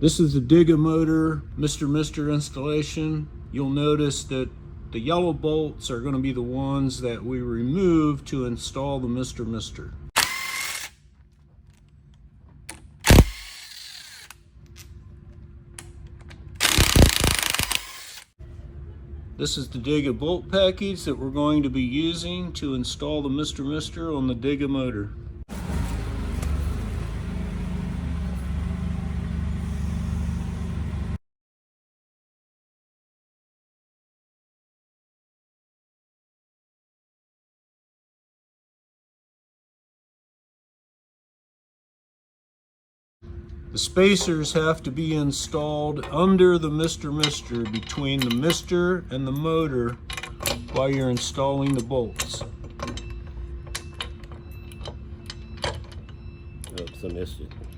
This is the Digga motor Mr. installation. You'll notice that the yellow bolts are going to be the ones that we remove to install the Mr. This is the Digga bolt package that we're going to be using to install the Mr. on the Digga motor. The spacers have to be installed under the Mr. between the Mr. and the motor while you're installing the bolts. Oops, I missed it.